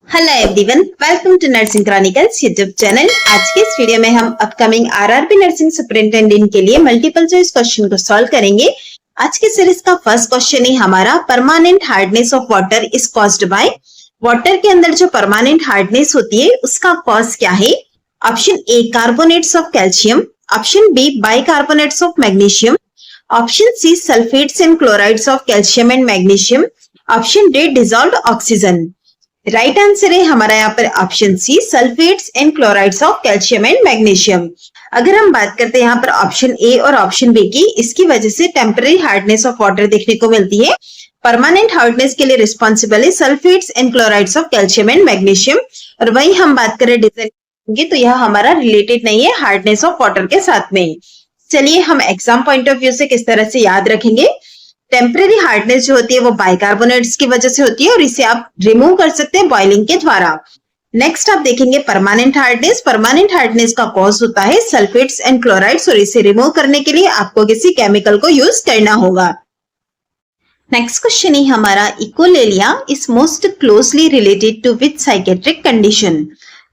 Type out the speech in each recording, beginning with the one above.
Hello everyone, welcome to nursing chronicles YouTube channel. आज के इस वीडियो में हम अपकमिंग आरआरबी नर्सिंग सुपरिटेंडेंट के लिए मल्टीपल चॉइस क्वेश्चन को सॉल्व करेंगे। आज के सीरीज का फर्स्ट क्वेश्चन है हमारा, permanent hardness of water is caused by. Water के अंदर जो परमानेंट हार्डनेस होती है उसका कॉज क्या है? Option A carbonates of calcium, option B bicarbonates of magnesium, option C sulphates and chlorides of calcium and magnesium, option D dissolved oxygen. Right answer है हमारा यहाँ पर option C, sulphates and chlorides of calcium and magnesium. अगर हम बात करते हैं यहाँ पर ऑप्शन ए और ऑप्शन बी की, इसकी वजह से टेम्पररी हार्डनेस ऑफ वाटर देखने को मिलती है। परमानेंट हार्डनेस के लिए रिस्पॉन्सिबल है sulphates and chlorides of calcium and magnesium. और वही हम बात करें डिजाइन, तो यह हमारा रिलेटेड नहीं है हार्डनेस ऑफ वाटर के साथ में। चलिए हम एग्जाम पॉइंट ऑफ व्यू से किस तरह से याद रखेंगे। टेम्परेरी हार्डनेस जो होती है वो बाइकार्बोनेट्स की वजह से होती है और इसे आप रिमूव कर सकते हैं बॉइलिंग के द्वारा। नेक्स्ट आप देखेंगे परमानेंट हार्डनेस। परमानेंट हार्डनेस का कॉज होता है सल्फेट्स एंड क्लोराइड्स और इसे रिमूव करने के लिए आपको किसी केमिकल को यूज करना होगा। नेक्स्ट क्वेश्चन है हमारा, echolalia is most closely related to which psychiatric condition.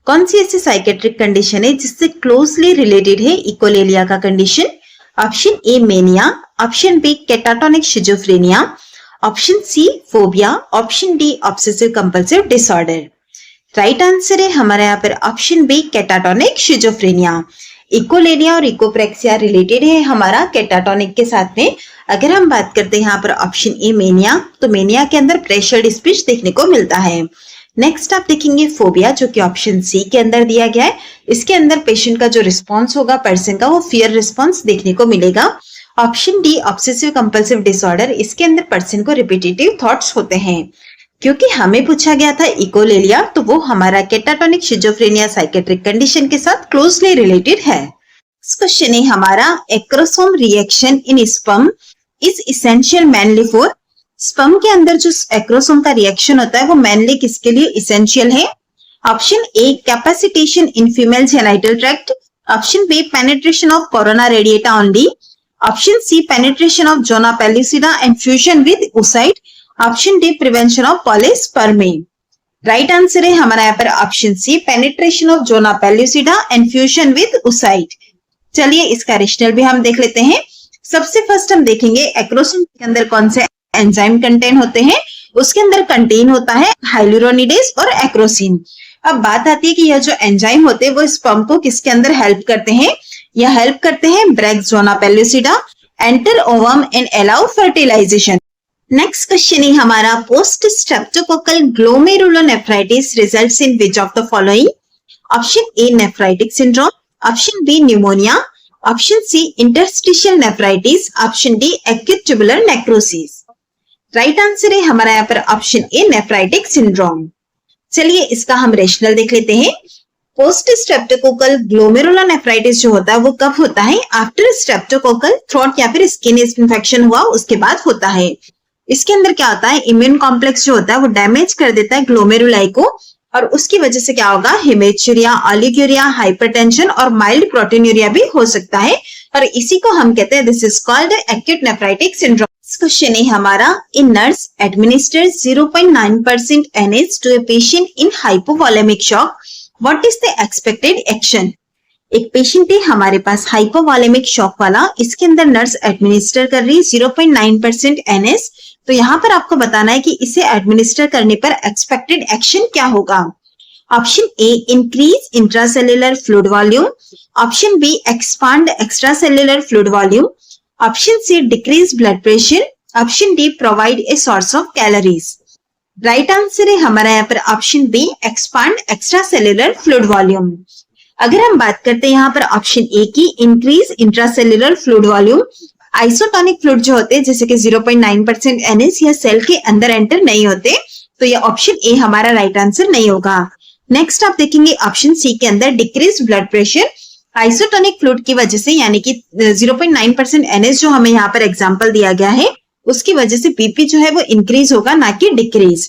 कौन सी ऐसी साइकेट्रिक कंडीशन है जिससे क्लोजली रिलेटेड है इकोलेलिया का condition? Option A mania, option B catatonic schizophrenia, option C phobia, option D obsessive compulsive disorder. Right answer है हमारे यहाँ पर option B catatonic schizophrenia. Echolalia और इकोप्रेक्सिया रिलेटेड है हमारा कैटाटोनिक के साथ में। अगर हम बात करते हैं यहाँ पर ऑप्शन ए मेनिया, तो मेनिया के अंदर प्रेशर्ड स्पीच देखने को मिलता है। नेक्स्ट आप देखेंगे फोबिया, जो कि ऑप्शन सी के अंदर दिया गया है। इसके अंदर पेशेंट का जो रिस्पॉन्स होगा पर्सन का, वो फियर रिस्पॉन्स देखने को मिलेगा। Option D obsessive compulsive disorder, इसके अंदर पर्सन को रिपीटेटिव थॉट्स होते हैं। क्योंकि हमें पूछा गया था इकोलेलिया, तो वो हमारा कैटाटोनिक शिजोफ्रेनिया साइकेट्रिक कंडीशन के साथ क्लोजली रिलेटेड है। क्वेश्चन है हमारा, acrosome reaction in sperm is essential mainly for. Sperm के अंदर जो एक्रोसोम का रिएक्शन होता है वो मेनली किसके लिए इसेंशियल है? Option A capacitation in female genital tract, option B penetration of corona radiata only, option C penetration of zona pellucida and fusion with oocyte, option D prevention of polyspermy. Right answer है हमारा यहाँ पर option C, penetration of zona pellucida and fusion with oocyte। चलिए इसका rational भी हम देख लेते हैं। सबसे फर्स्ट हम देखेंगे एक्रोसोम के अंदर कौन से एंजाइम कंटेन होते हैं। उसके अंदर कंटेन होता है हाइलुरोनिडेज और एक्रोसिन। अब बात आती है कि यह जो एंजाइम होते हैं वो स्पर्म को किसके अंदर हेल्प करते हैं? यह हेल्प करते हैं break zona pellucida enter ovum and allow fertilisation. Next question है हमारा, post streptococcal glomerulonephritis results in which of the following? Option A nephritic syndrome, option B pneumonia, option C interstitial nephritis, option D acute tubular necrosis. Right answer है हमारा यहाँ पर option A nephritic syndrome. चलिए इसका हम rational देख लेते हैं। पोस्ट स्ट्रेप्टोकोकल ग्लोमेरुलोनेफ्राइटिस जो होता है वो कब होता है? आफ्टर स्ट्रेप्टोकोकल थ्रोट या फिर स्किन इन्फेक्शन हुआ उसके बाद होता है। इसके अंदर क्या होता है, इम्यून कॉम्प्लेक्स जो होता है वो डैमेज कर देता है ग्लोमेरुलाई को और उसकी वजह से क्या होगा, हेमेचुरिया, ओलिगुरिया, हाइपरटेंशन और माइल्ड प्रोटीनूरिया भी हो सकता है और इसी को हम कहते हैं this is called acute nephritic syndrome. Question है हमारा, a nurse administers 0.9% NH to a patient in hypovolaemic shock, what is the expected action? एक पेशेंट है हमारे पास हाइपोवॉलेमिक शॉक वाला, इसके अंदर नर्स एडमिनिस्टर कर रही है 0.9% NH। तो यहाँ पर आपको बताना है कि इसे एडमिनिस्टर करने पर एक्सपेक्टेड एक्शन क्या होगा। Option A increase intracellular fluid volume, option B expand extracellular fluid volume, option C decrease blood pressure, option D provide a source of calories. Right answer है हमारा यहाँ पर option B expand extracellular fluid volume. अगर हम बात करते हैं यहाँ पर ऑप्शन ए की, increase intracellular fluid volume, isotonic fluid जो होते हैं जैसे कि 0.9% NH यह सेल के अंदर एंटर नहीं होते, तो यह ऑप्शन ए हमारा राइट आंसर नहीं होगा। नेक्स्ट आप देखेंगे ऑप्शन सी के अंदर decrease blood pressure, isotonic fluid की वजह से यानी कि 0.9% NH जो हमें यहाँ पर एग्जांपल दिया गया है उसकी वजह से बीपी जो है वो इंक्रीज होगा ना कि डिक्रीज।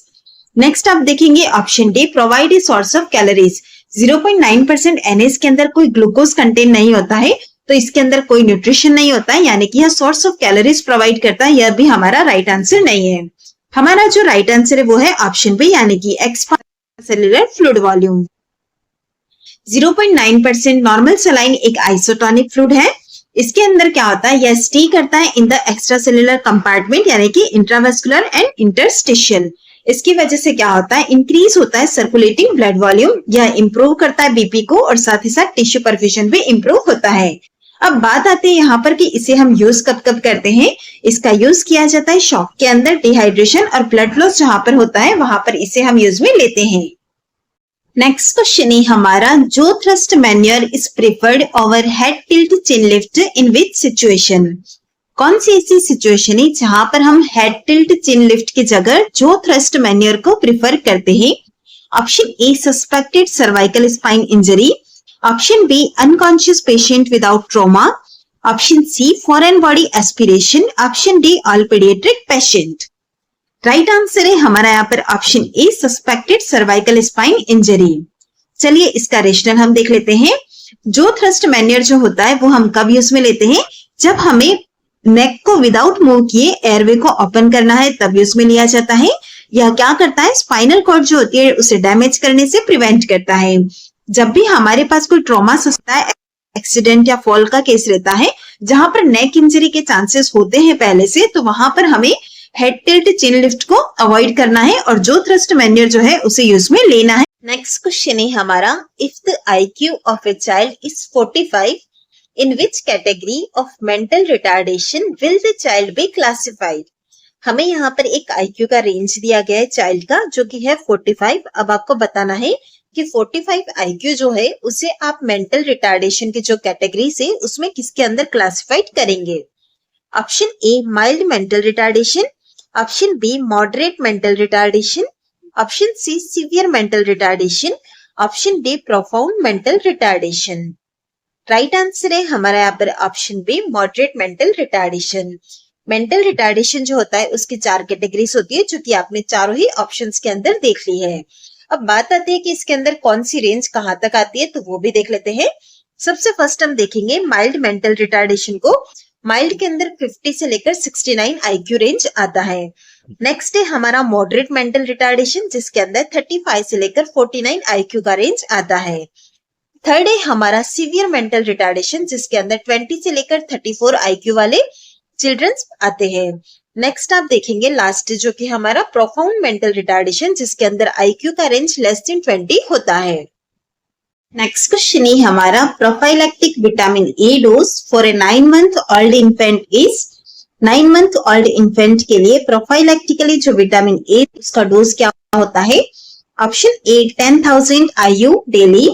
नेक्स्ट आप देखेंगे option D provide a source of calories, 0.9% NH के अंदर कोई ग्लूकोज कंटेन नहीं होता है तो इसके अंदर कोई न्यूट्रिशन नहीं होता है यानी कि यह सोर्स ऑफ कैलोरीज प्रोवाइड करता है, यह भी हमारा राइट आंसर नहीं है। हमारा जो राइट आंसर है वो है ऑप्शन बी यानी कि expand cellular fluid volume. 0.9% normal saline एक आइसोटोनिक फ्लूइड है। इसके अंदर क्या होता है, यह स्टे करता है in the extra cellular compartment यानी कि इंट्रावेस्कुलर एंड इंटरस्टिशियल। इसकी वजह से क्या होता है, इंक्रीज होता है सर्कुलेटिंग ब्लड वॉल्यूम, यह इंप्रूव करता है बीपी को और साथ ही साथ टिश्यू परफ्यूजन भी इंप्रूव होता है। अब बात आती है यहाँ पर कि इसे हम यूज कब कब करते हैं। इसका यूज किया जाता है शॉक के अंदर, डिहाइड्रेशन और ब्लड लॉस जहां पर होता है वहां पर इसे हम यूज में लेते हैं। नेक्स्ट क्वेश्चन है हमारा, जो thrust manure is preferred over head tilt chin lift in which situation. कौन सी ऐसी सिचुएशन है जहां पर हम हेड टिल्ट चिन लिफ्ट की जगह जो थ्रस्ट मैन्योर को प्रिफर करते हैं। Option A suspected cervical spine injury, option B unconscious patient without trauma, option C foreign body aspiration, option D all paediatric patient. Right answer है हमारा यहाँ पर option A suspected cervical spine injury. चलिए इसका rational हम देख लेते हैं। जो थ्रस्ट मैन्योर जो होता है वो हम कब यूज में लेते हैं, जब हमें नेक को विदाउट मूव किए एयरवे को ओपन करना है तब यूज में लिया जाता है। यह क्या करता है, स्पाइनल कॉर्ड जो होती है उसे डैमेज करने से प्रिवेंट करता है। जब भी हमारे पास कोई ट्रॉमा होता है, एक्सीडेंट या फॉल का केस रहता है जहां पर नेक इंजरी के चांसेस होते हैं पहले से, तो वहां पर हमें हेड टिल्ट चिन लिफ्ट को अवॉइड करना है और जो थ्रस्ट मैन्योर जो है उसे यूज में लेना है। नेक्स्ट क्वेश्चन है हमारा, if the IQ of a child is 45, in which category of mental retardation will the child be classified. हमें यहाँ पर एक IQ का रेंज दिया गया है चाइल्ड का जो कि है 45। अब आपको बताना है कि 45 IQ जो है उसे आप मेंटल रिटार्डेशन की जो कैटेगरी से उसमें किसके अंदर क्लासिफाइड करेंगे। Option A mild mental retardation, option B moderate mental retardation, option C severe mental retardation, option D profound mental retardation. Right answer है हमारा यहाँ पर option B moderate mental retardation. Mental retardation जो होता है उसकी 4 कैटेगरीज होती है जो कि आपने चारों ही ऑप्शंस के अंदर देख ली है। अब बात आती है कि इसके अंदर कौन सी रेंज कहां तक आती है, तो वो भी देख लेते हैं। सबसे फर्स्ट हम देखेंगे माइल्ड मेंटल रिटार्डेशन को। माइल्ड के अंदर 50 से लेकर 69 IQ रेंज आता है। नेक्स्ट है हमारा मॉडरेट मेंटल रिटार्डेशन जिसके अंदर 35 से लेकर 49 IQ का रेंज आता है। थर्ड है हमारा सीवियर मेंटल रिटार्डेशन जिसके अंदर 20 से लेकर 34 IQ वाले चिल्ड्रंस आते हैं। नेक्स्ट आप देखेंगे लास्ट जो कि हमारा प्रोफाउंड मेंटल रिटार्डेशन जिसके अंदर IQ का रेंज लेस देन 20 होता है। नेक्स्ट क्वेश्चन है हमारा, prophylactic vitamin A dose for a 9 month old infant is. 9 month old infant के लिए प्रोफाइलैक्टिकली जो विटामिन ए उसका डोज क्या होता है। Option A 10,000 IU daily,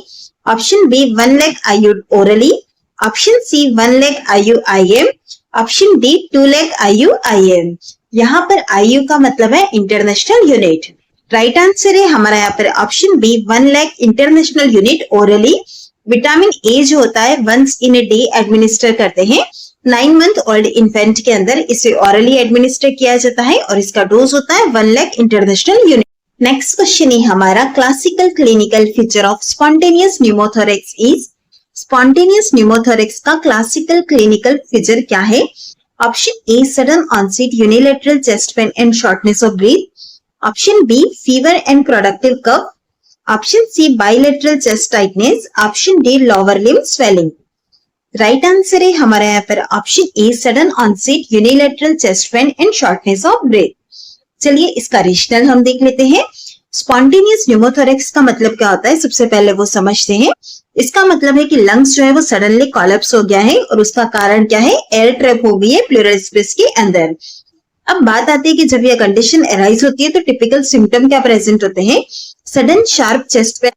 option B 1 lakh IU orally, option C 1 lakh IU IM, option D 2 lakh IU IM। यहाँ पर IU का मतलब है इंटरनेशनल यूनिट। राइट आंसर है हमारा यहाँ पर option B 1 lakh international unit orally. Vitamin A जो होता है once in a day administer करते हैं। 9 मंथ ओल्ड इन्फेंट के अंदर इसे ओरली एडमिनिस्टर किया जाता है और इसका डोज होता है 1 lakh international unit. Next question है हमारा, classical clinical feature of spontaneous pneumothorax is. Spontaneous pneumothorax का क्लासिकल क्लिनिकल फीचर क्या है। Option A sudden onset unilateral chest pain and shortness of breath, option B fever and productive cough, option C bilateral chest tightness, option D lower limb swelling. Right answer है हमारा यहाँ पर option A sudden onset unilateral chest pain and shortness of breath. चलिए इसका regional हम देख लेते हैं। स्पॉन्टेनियस न्यूमोथोरेक्स का मतलब क्या होता है, सबसे पहले वो समझते हैं। इसका मतलब है कि लंग्स जो है वो सडनली कोलैप्स हो गया है और उसका कारण क्या है, एयर ट्रैप हो गई है प्लूरल स्पेस के अंदर। अब बात आती है कि जब यह कंडीशन अराइज होती है तो टिपिकल सिम्टम क्या प्रेजेंट होते हैं। सडन शार्प चेस्ट पेन,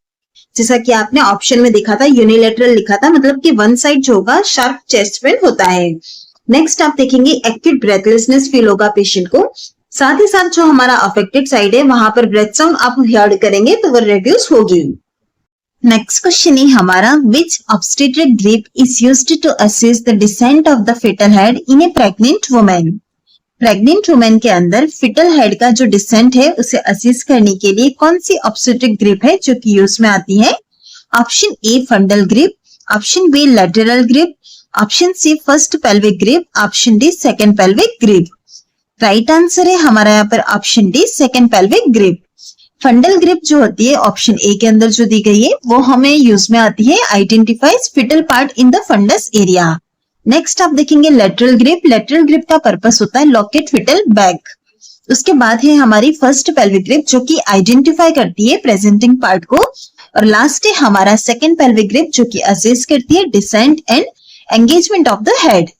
जैसा कि आपने ऑप्शन में देखा था यूनिलैटरल लिखा था, मतलब कि वन साइड जो होगा शार्प चेस्ट पेन होता है। नेक्स्ट आप देखेंगे एक्यूट ब्रेथलेसनेस फील होगा पेशेंट को। साथ ही साथ जो हमारा अफेक्टेड साइड है वहां पर ब्रेथ साउंड आप हियर करेंगे तो वो रिड्यूस होगी। नेक्स्ट क्वेश्चन है हमारा, which obstetric grip is used to assist the descent of the fetal head in a pregnant women. Pregnant women के अंदर फिटल हेड का जो डिसेंट है उसे असिस्ट करने के लिए कौन सी ऑब्स्टेट्रिक ग्रिप है जो कि यूज में आती है। Option A fundal grip, option B lateral grip, option C first pelvic grip, option D second pelvic grip. Right answer है हमारा यहाँ पर option D second pelvic grip. Fundal grip जो होती है ऑप्शन ए के अंदर जो दी गई है वो हमें यूज में आती है, identifies fetal part in the fundus area. Next आप देखेंगे लेटरल ग्रिप। लेटरल ग्रिप का पर्पस होता है लोकेट फिटल बैक। उसके बाद है हमारी फर्स्ट पेल्विक ग्रिप जो कि आइडेंटिफाई करती है प्रेजेंटिंग पार्ट को, और लास्ट है हमारा सेकंड पेल्विक ग्रिप जो कि असेस करती है descent and engagement of the head.